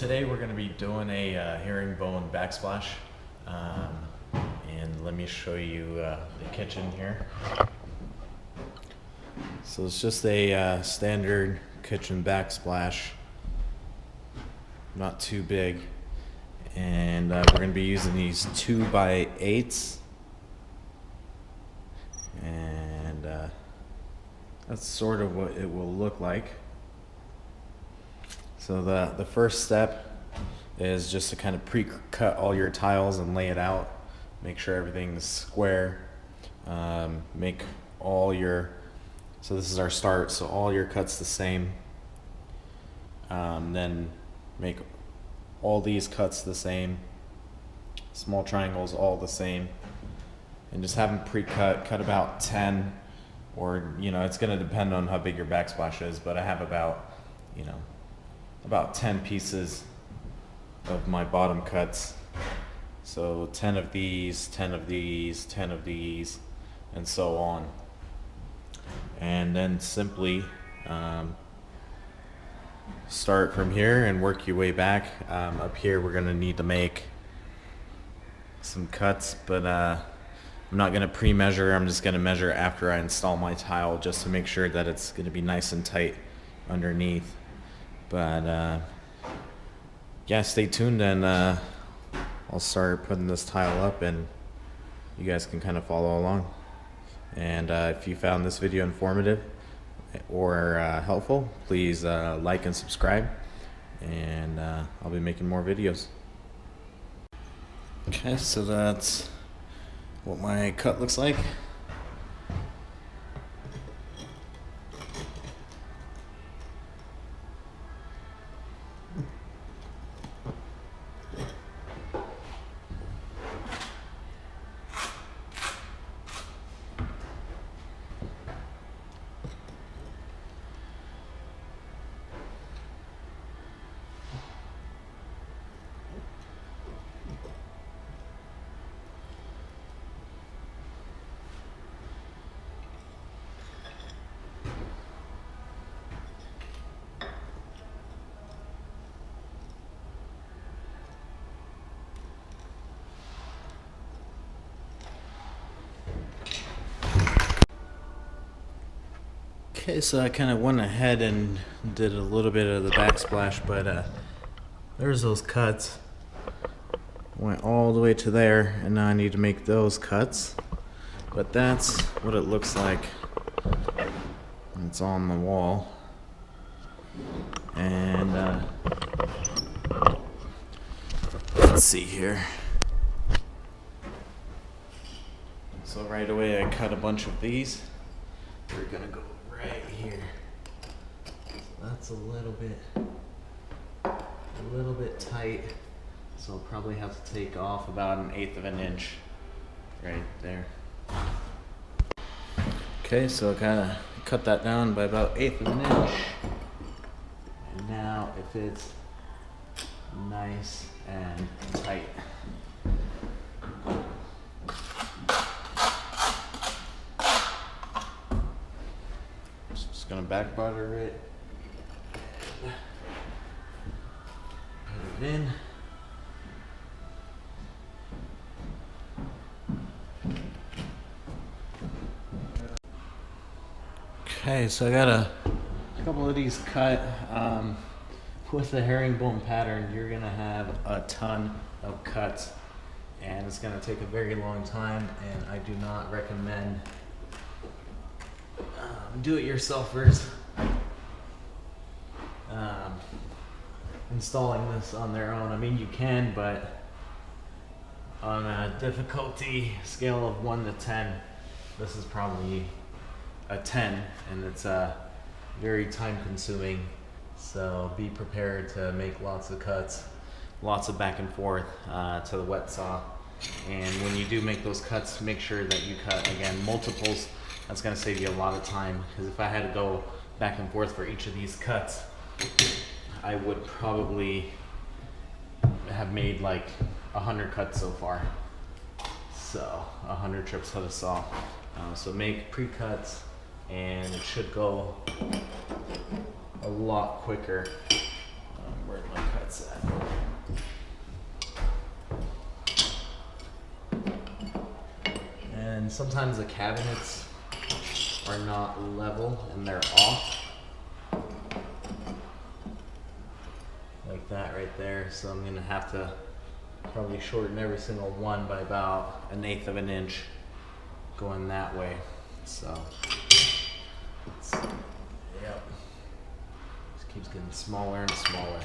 Today we're going to be doing a herringbone backsplash, and let me show you the kitchen here. So it's just a standard kitchen backsplash, not too big, and we're going to be using these 2x8s, and that's sort of what it will look like. So the first step is just to kind of pre-cut all your tiles and lay it out. Make sure everything's square. Make all your, so this is our start, so all your cuts the same. Then make all these cuts the same. Small triangles all the same. And just have them pre-cut, cut about 10, or it's gonna depend on how big your backsplash is, but I have about, about 10 pieces of my bottom cuts. So 10 of these, 10 of these, 10 of these, and so on. And then simply start from here and work your way back. Up here we're gonna need to make some cuts, but I'm not gonna pre-measure. I'm just gonna measure after I install my tile, just to make sure that it's gonna be nice and tight underneath. But yeah, stay tuned, and I'll start putting this tile up and you guys can kind of follow along. And if you found this video informative or helpful, please like and subscribe, and I'll be making more videos. Okay, so that's what my cut looks like. Okay, so I kind of went ahead and did a little bit of the backsplash, but there's those cuts. Went all the way to there, and now I need to make those cuts. But that's what it looks like. It's on the wall. And let's see here. So right away I cut a bunch of these. We're gonna go right here. So that's a little bit tight. So I'll probably have to take off about 1/8 of an inch right there. Okay, so I kind of cut that down by about 1/8 of an inch. And now it fits nice and tight. Gonna back butter it, put it in. Okay, so I got a couple of these cut. With the herringbone pattern, you're gonna have a ton of cuts, and it's gonna take a very long time, and I do not recommend do-it-yourselfers installing this on their own. I mean, you can, but on a difficulty scale of 1 to 10, this is probably a 10, and it's very time-consuming. So be prepared to make lots of cuts, lots of back and forth to the wet saw. And when you do make those cuts, make sure that you cut, again, multiples. That's going to save you a lot of time, because if I had to go back and forth for each of these cuts, I would probably have made like 100 cuts so far. So 100 trips to the saw. So make pre-cuts, and it should go a lot quicker. Where'd my cuts at? And sometimes the cabinets are not level and they're off. Like that right there. So I'm gonna have to probably shorten every single one by about 1/8 of an inch going that way. So yep. Just keeps getting smaller and smaller.